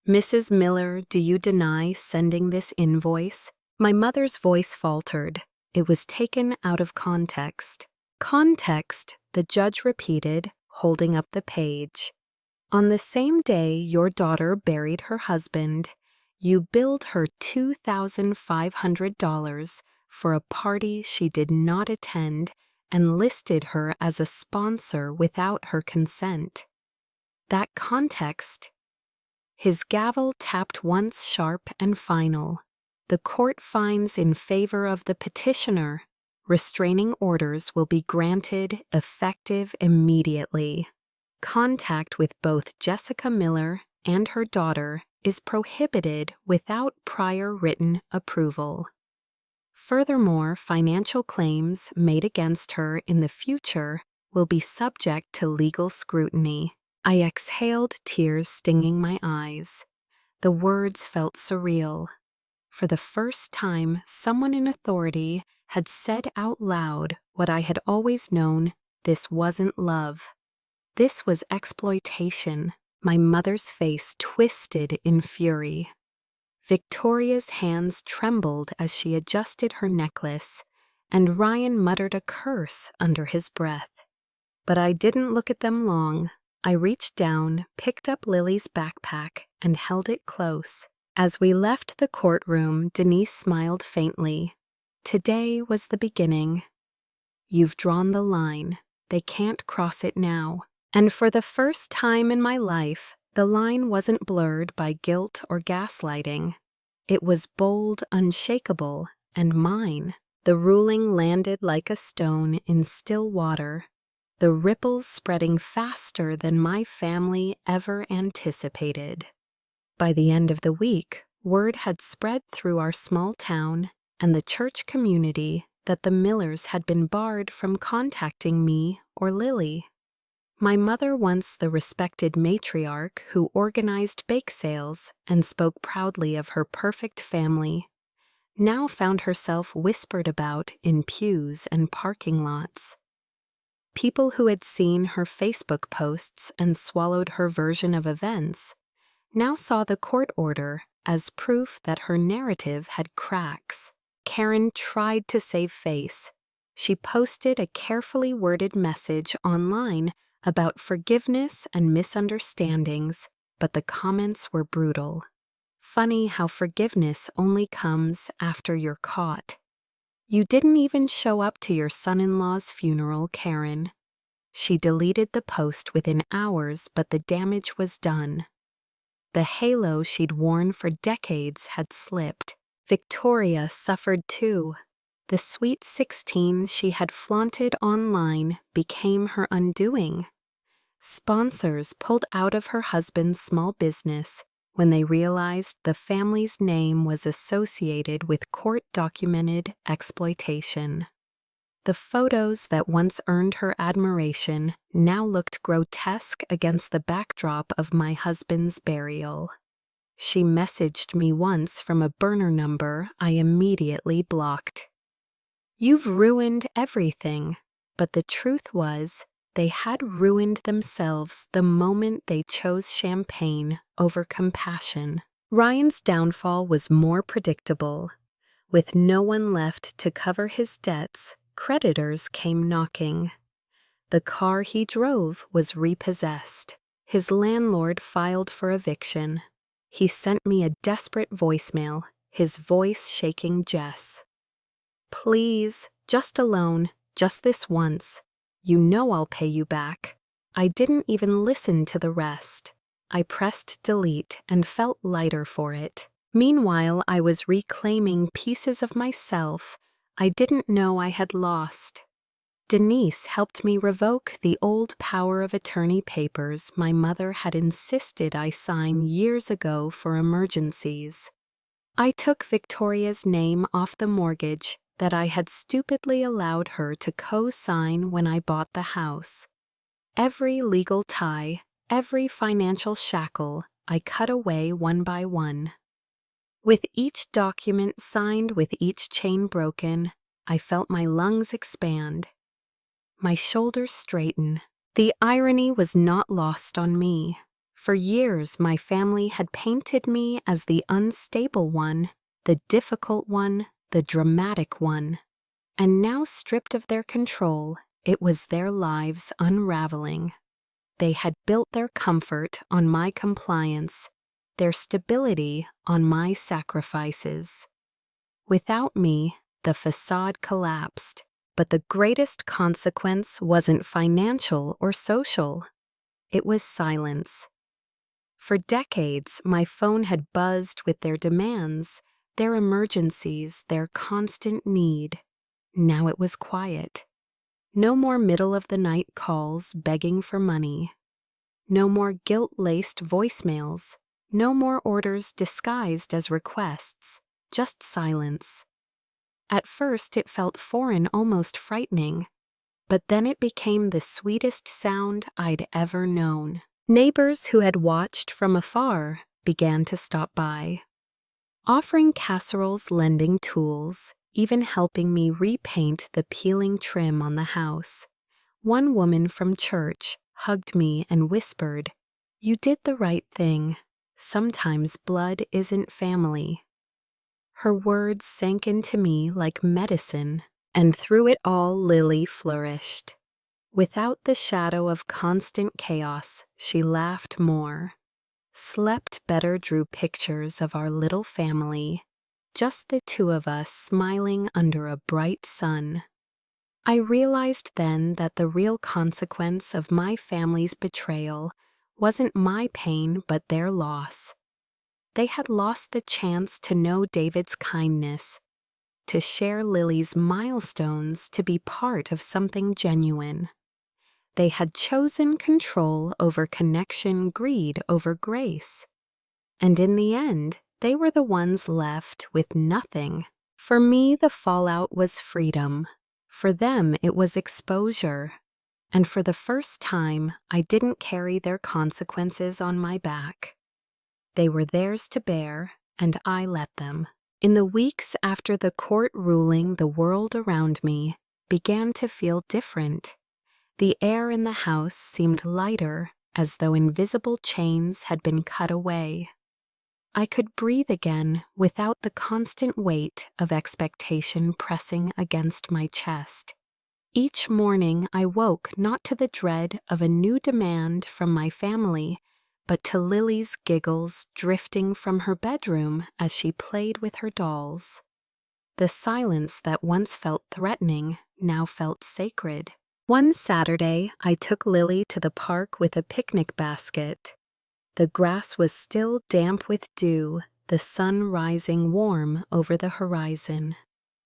"Mrs. Miller, do you deny sending this invoice?" My mother's voice faltered. It was taken out of context. "Context," the judge repeated, holding up the page. "On the same day your daughter buried her husband, you billed her $2,500 for a party she did not attend and listed her as a sponsor without her consent. That context." His gavel tapped once, sharp and final. "The court finds in favor of the petitioner. Restraining orders will be granted effective immediately. Contact with both Jessica Miller and her daughter is prohibited without prior written approval. Furthermore, financial claims made against her in the future will be subject to legal scrutiny. I exhaled, tears stinging my eyes. The words felt surreal. For the first time, someone in authority had said out loud what I had always known: this wasn't love. This was exploitation. My mother's face twisted in fury. Victoria's hands trembled as she adjusted her necklace, and Ryan muttered a curse under his breath. But I didn't look at them long. I reached down, picked up Lily's backpack, and held it close. As we left the courtroom, Denise smiled faintly. Today was the beginning. You've drawn the line. They can't cross it now. And for the first time in my life, the line wasn't blurred by guilt or gaslighting. It was bold, unshakable, and mine. The ruling landed like a stone in still water, the ripples spreading faster than my family ever anticipated. By the end of the week, word had spread through our small town and the church community that the Millers had been barred from contacting me or Lily. My mother, once the respected matriarch who organized bake sales and spoke proudly of her perfect family, now found herself whispered about in pews and parking lots. People who had seen her Facebook posts and swallowed her version of events now saw the court order as proof that her narrative had cracks. Karen tried to save face. She posted a carefully worded message online about forgiveness and misunderstandings, but the comments were brutal. Funny how forgiveness only comes after you're caught. You didn't even show up to your son-in-law's funeral, Karen. She deleted the post within hours, but the damage was done. The halo she'd worn for decades had slipped. Victoria suffered too. The sweet 16 she had flaunted online became her undoing. Sponsors pulled out of her husband's small business when they realized the family's name was associated with court-documented exploitation. The photos that once earned her admiration now looked grotesque against the backdrop of my husband's burial. She messaged me once from a burner number I immediately blocked. "You've ruined everything," but the truth was, they had ruined themselves the moment they chose champagne over compassion. Ryan's downfall was more predictable. With no one left to cover his debts, creditors came knocking. The car he drove was repossessed. His landlord filed for eviction. He sent me a desperate voicemail, his voice shaking Jess. "Please, just a loan, just this once. You know I'll pay you back." I didn't even listen to the rest. I pressed delete and felt lighter for it. Meanwhile, I was reclaiming pieces of myself I didn't know I had lost. Denise helped me revoke the old power of attorney papers my mother had insisted I sign years ago for emergencies. I took Victoria's name off the mortgage that I had stupidly allowed her to co-sign when I bought the house. Every legal tie, every financial shackle, I cut away one by one. With each document signed, with each chain broken, I felt my lungs expand. My shoulders straighten. The irony was not lost on me. For years, my family had painted me as the unstable one, the difficult one, the dramatic one. And now, stripped of their control, it was their lives unraveling. They had built their comfort on my compliance, their stability on my sacrifices. Without me, the facade collapsed. But the greatest consequence wasn't financial or social. It was silence. For decades, my phone had buzzed with their demands, their emergencies, their constant need. Now it was quiet. No more middle-of-the-night calls begging for money. No more guilt-laced voicemails. No more orders disguised as requests. Just silence. At first it felt foreign, almost frightening. But then it became the sweetest sound I'd ever known. Neighbors who had watched from afar began to stop by, offering casseroles, lending tools, even helping me repaint the peeling trim on the house. One woman from church hugged me and whispered, "You did the right thing. Sometimes blood isn't family." Her words sank into me like medicine, and through it all Lily flourished. Without the shadow of constant chaos, she laughed more, slept better, drew pictures of our little family, just the two of us smiling under a bright sun. I realized then that the real consequence of my family's betrayal wasn't my pain but their loss. They had lost the chance to know David's kindness, to share Lily's milestones, to be part of something genuine. They had chosen control over connection, greed over grace. And in the end, they were the ones left with nothing. For me, the fallout was freedom. For them, it was exposure. And for the first time, I didn't carry their consequences on my back. They were theirs to bear, and I let them. In the weeks after the court ruling, the world around me began to feel different. The air in the house seemed lighter, as though invisible chains had been cut away. I could breathe again without the constant weight of expectation pressing against my chest. Each morning I woke not to the dread of a new demand from my family, but to Lily's giggles drifting from her bedroom as she played with her dolls. The silence that once felt threatening now felt sacred. One Saturday, I took Lily to the park with a picnic basket. The grass was still damp with dew, the sun rising warm over the horizon.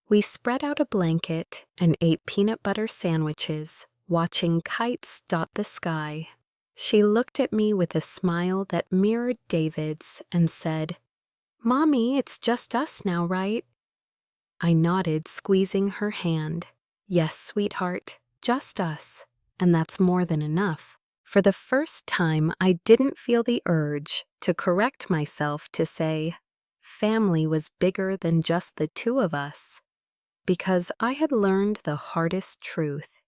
We spread out a blanket and ate peanut butter sandwiches, watching kites dot the sky. She looked at me with a smile that mirrored David's and said, "Mommy, it's just us now, right?" I nodded, squeezing her hand. "Yes, sweetheart, just us. And that's more than enough." For the first time, I didn't feel the urge to correct myself to say, family was bigger than just the two of us, because I had learned the hardest truth.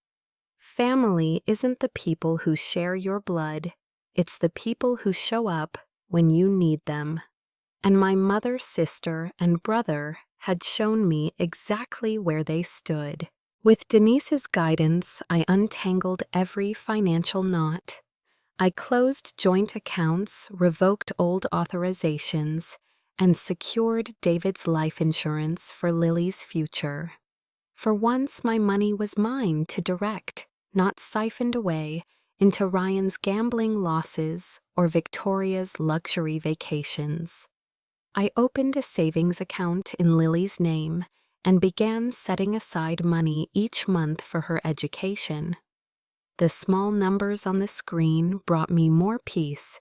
Family isn't the people who share your blood, it's the people who show up when you need them. And my mother, sister, and brother had shown me exactly where they stood. With Denise's guidance, I untangled every financial knot. I closed joint accounts, revoked old authorizations, and secured David's life insurance for Lily's future. For once, my money was mine to direct, not siphoned away into Ryan's gambling losses or Victoria's luxury vacations. I opened a savings account in Lily's name and began setting aside money each month for her education. The small numbers on the screen brought me more peace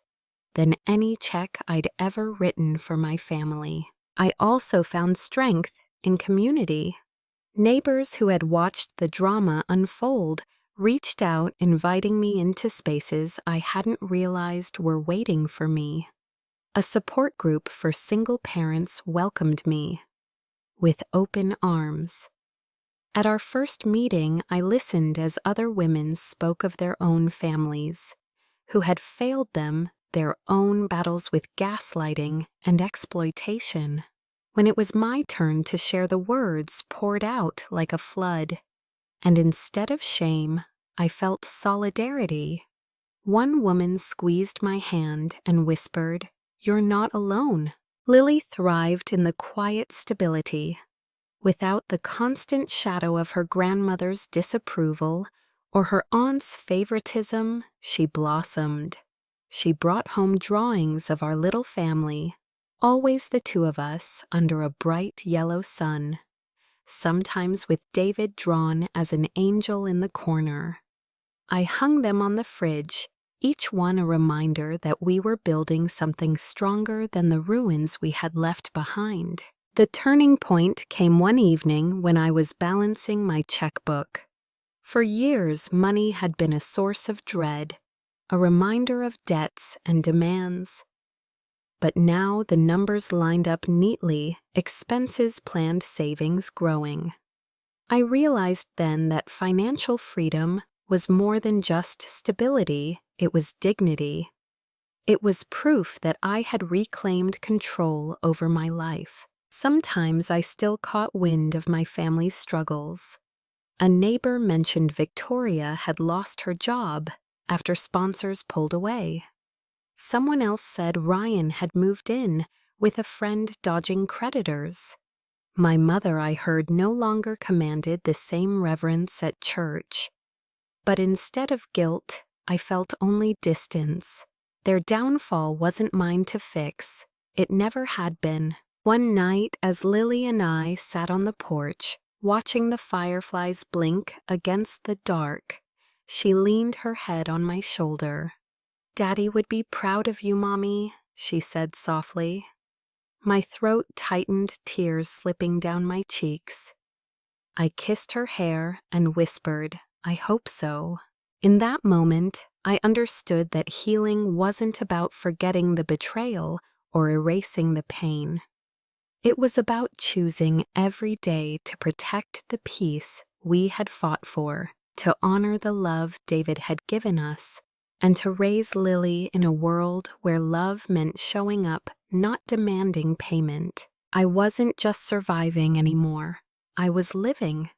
than any check I'd ever written for my family. I also found strength in community. Neighbors who had watched the drama unfold reached out, inviting me into spaces I hadn't realized were waiting for me. A support group for single parents welcomed me with open arms. At our first meeting, I listened as other women spoke of their own families, who had failed them, their own battles with gaslighting and exploitation. When it was my turn to share, the words poured out like a flood, and instead of shame, I felt solidarity. One woman squeezed my hand and whispered, "You're not alone." Lily thrived in the quiet stability. Without the constant shadow of her grandmother's disapproval or her aunt's favoritism, she blossomed. She brought home drawings of our little family, always the two of us under a bright yellow sun. sometimes with David drawn as an angel in the corner. I hung them on the fridge, each one a reminder that we were building something stronger than the ruins we had left behind. The turning point came one evening when I was balancing my checkbook. For years, money had been a source of dread, a reminder of debts and demands. But now the numbers lined up neatly, expenses, planned, savings growing. I realized then that financial freedom was more than just stability, it was dignity. It was proof that I had reclaimed control over my life. Sometimes I still caught wind of my family's struggles. A neighbor mentioned Victoria had lost her job after sponsors pulled away. Someone else said Ryan had moved in with a friend dodging creditors. My mother, I heard, no longer commanded the same reverence at church. But instead of guilt, I felt only distance. Their downfall wasn't mine to fix. It never had been. One night, as Lily and I sat on the porch, watching the fireflies blink against the dark, she leaned her head on my shoulder. "Daddy would be proud of you, Mommy," she said softly. My throat tightened, tears slipping down my cheeks. I kissed her hair and whispered, "I hope so." In that moment, I understood that healing wasn't about forgetting the betrayal or erasing the pain. It was about choosing every day to protect the peace we had fought for, to honor the love David had given us, and to raise Lily in a world where love meant showing up, not demanding payment. I wasn't just surviving anymore. I was living.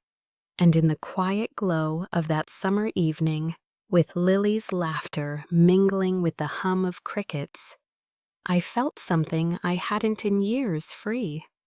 And in the quiet glow of that summer evening, with Lily's laughter mingling with the hum of crickets, I felt something I hadn't in years: free.